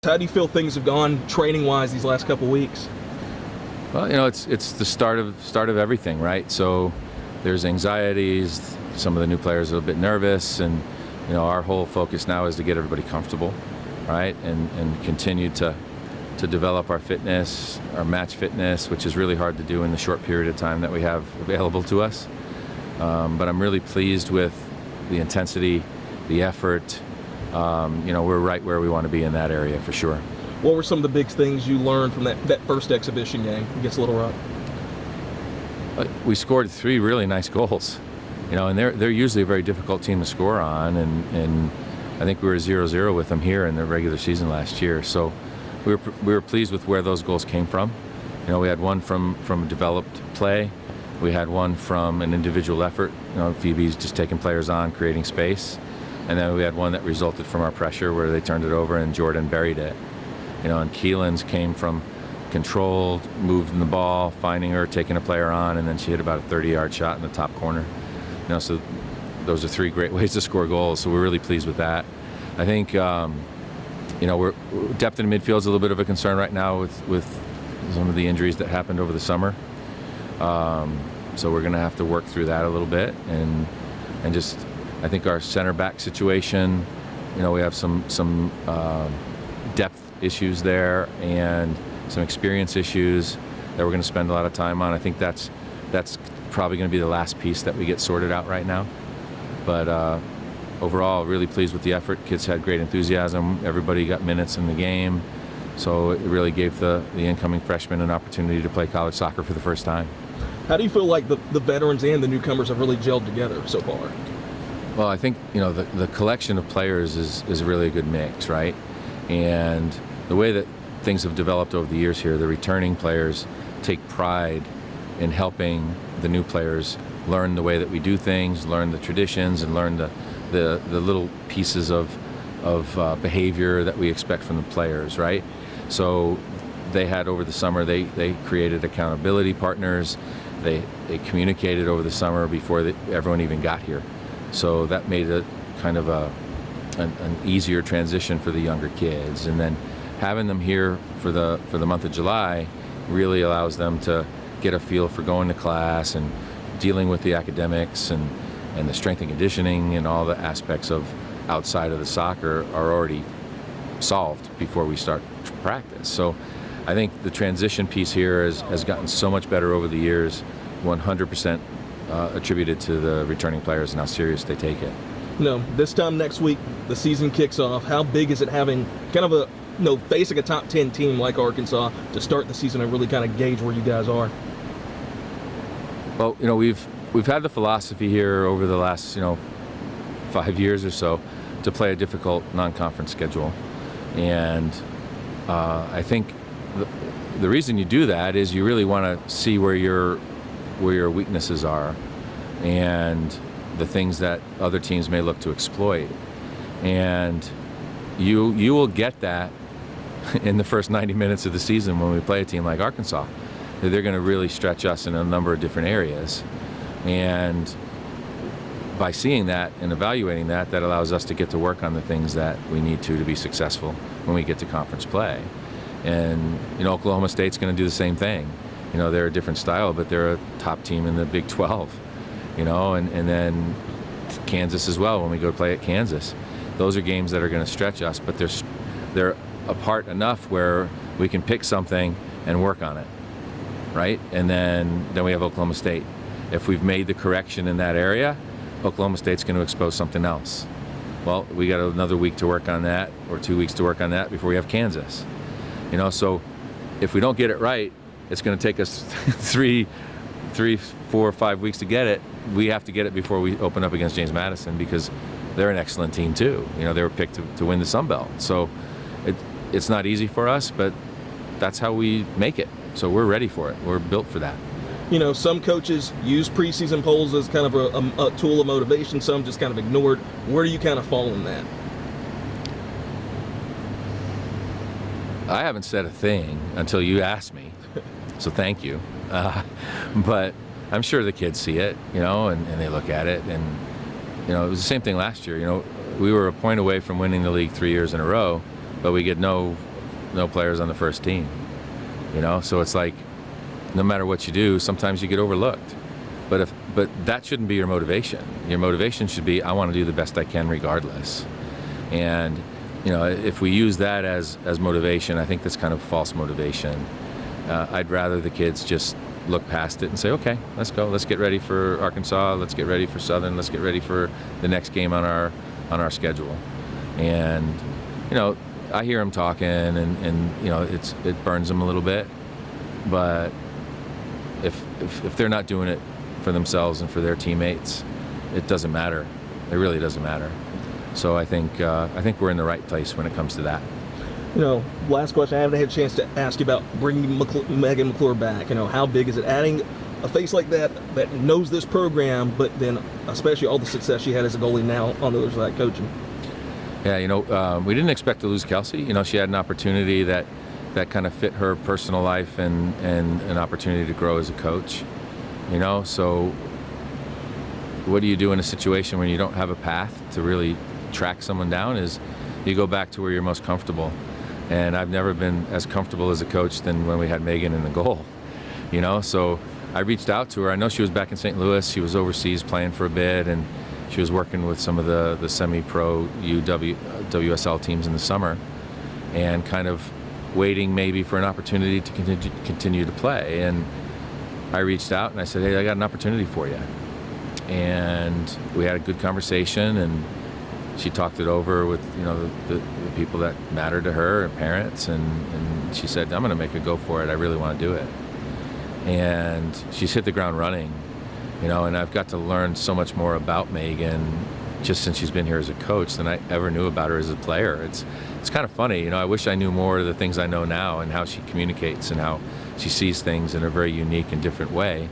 How do you feel things have gone training-wise these last couple weeks? Well, it's the start of everything, right? So there's anxieties. Some of the new players are a bit nervous, and our whole focus now is to get everybody comfortable, right? And continue to develop our fitness, our match fitness, which is really hard to do in the short period of time that we have available to us. But I'm really pleased with the intensity, the effort. We're right where we want to be in that area for sure. What were some of the big things you learned from that first exhibition game against Little Rock? We scored 3 really nice goals, and they're usually a very difficult team to score on, and I think we were 0-0 with them here in the regular season last year. So we were pleased with where those goals came from. We had one from developed play. We had one from an individual effort. Phoebe's just taking players on, creating space. And then we had one that resulted from our pressure where they turned it over and Jordan buried it. And Keelan's came from controlled, moving the ball, finding her, taking a player on, and then she hit about a 30-yard shot in the top corner. So those are 3 great ways to score goals. So we're really pleased with that. I think, we're depth in midfield is a little bit of a concern right now with some of the injuries that happened over the summer. So we're going to have to work through that a little bit, and just I think our center back situation, we have some depth issues there and some experience issues that we're going to spend a lot of time on. I think that's probably going to be the last piece that we get sorted out right now. But overall, really pleased with the effort. Kids had great enthusiasm. Everybody got minutes in the game. So it really gave the incoming freshmen an opportunity to play college soccer for the first time. How do you feel like the veterans and the newcomers have really gelled together so far? Well, I think, the collection of players is really a good mix, right? And the way that things have developed over the years here, the returning players take pride in helping the new players learn the way that we do things, learn the traditions, and learn the little pieces of behavior that we expect from the players, right? So they had over the summer, they created accountability partners. They communicated over the summer before everyone even got here. So that made it kind of an easier transition for the younger kids. And then having them here for the month of July really allows them to get a feel for going to class and dealing with the academics and the strength and conditioning, and all the aspects of outside of the soccer are already solved before we start practice. So I think the transition piece here has gotten so much better over the years, 100% attributed to the returning players and how serious they take it. This time next week, the season kicks off. How big is it having kind of facing a top 10 team like Arkansas to start the season and really kind of gauge where you guys are? Well, we've had the philosophy here over the last 5 years or so to play a difficult non-conference schedule, and I think the reason you do that is you really want to see where your weaknesses are and the things that other teams may look to exploit. And you will get that in the first 90 minutes of the season when we play a team like Arkansas. They're going to really stretch us in a number of different areas. And by seeing that and evaluating that allows us to get to work on the things that we need to be successful when we get to conference play. And Oklahoma State's going to do the same thing. They're a different style, but they're a top team in the Big 12. And then Kansas as well when we go play at Kansas. Those are games that are going to stretch us, but they're apart enough where we can pick something and work on it, right? And then we have Oklahoma State. If we've made the correction in that area, Oklahoma State's going to expose something else. Well, we got another week to work on that, or 2 weeks to work on that before we have Kansas. So if we don't get it right, it's going to take us 3, 4, 5 weeks to get it. We have to get it before we open up against James Madison, because they're an excellent team too. They were picked to win the Sun Belt. So it's not easy for us, but that's how we make it. So we're ready for it. We're built for that. Some coaches use preseason polls as kind of a tool of motivation. Some just kind of ignored. Where do you kind of fall in that? I haven't said a thing until you asked me, so thank you. But I'm sure the kids see it, and they look at it. And, it was the same thing last year. We were a point away from winning the league 3 years in a row, but we get no no players on the first team. So it's like, no matter what you do, sometimes you get overlooked. But that shouldn't be your motivation. Your motivation should be, I want to do the best I can regardless. And if we use that as motivation, I think that's kind of false motivation. I'd rather the kids just look past it and say, okay, let's go. Let's get ready for Arkansas. Let's get ready for Southern. Let's get ready for the next game on our schedule. And I hear them talking, and it burns them a little bit. But if they're not doing it for themselves and for their teammates, it doesn't matter. It really doesn't matter. So I think we're in the right place when it comes to that. Last question. I haven't had a chance to ask you about bringing Megan McClure back. How big is it adding a face like that knows this program, but then especially all the success she had as a goalie now on the other side coaching? Yeah, we didn't expect to lose Kelsey. She had an opportunity that kind of fit her personal life and an opportunity to grow as a coach. So what do you do in a situation when you don't have a path to really track someone down? Is you go back to where you're most comfortable. And I've never been as comfortable as a coach than when we had Megan in the goal. So I reached out to her. I know she was back in St. Louis. She was overseas playing for a bit, and she was working with some of the semi-pro WSL teams in the summer, and kind of waiting maybe for an opportunity to continue to play. And I reached out and I said, hey, I got an opportunity for you. And we had a good conversation, and she talked it over with the people that matter to her, and parents, and she said, I'm going to make a go for it. I really want to do it. And she's hit the ground running, and I've got to learn so much more about Megan just since she's been here as a coach than I ever knew about her as a player. It's kind of funny. I wish I knew more of the things I know now, and how she communicates and how she sees things in a very unique and different way.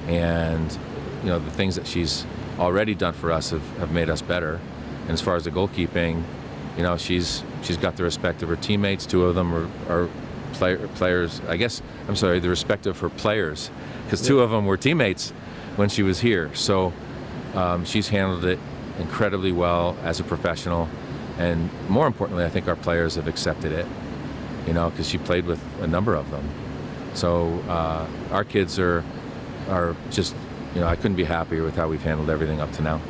And the things that she's already done for us have made us better. And as far as the goalkeeping, she's got the respect of her teammates. Two of them are players. The respect of her players, because two of them were teammates when she was here. So she's handled it incredibly well as a professional, and more importantly, I think our players have accepted it. Because she played with a number of them. So our kids are just, I couldn't be happier with how we've handled everything up to now.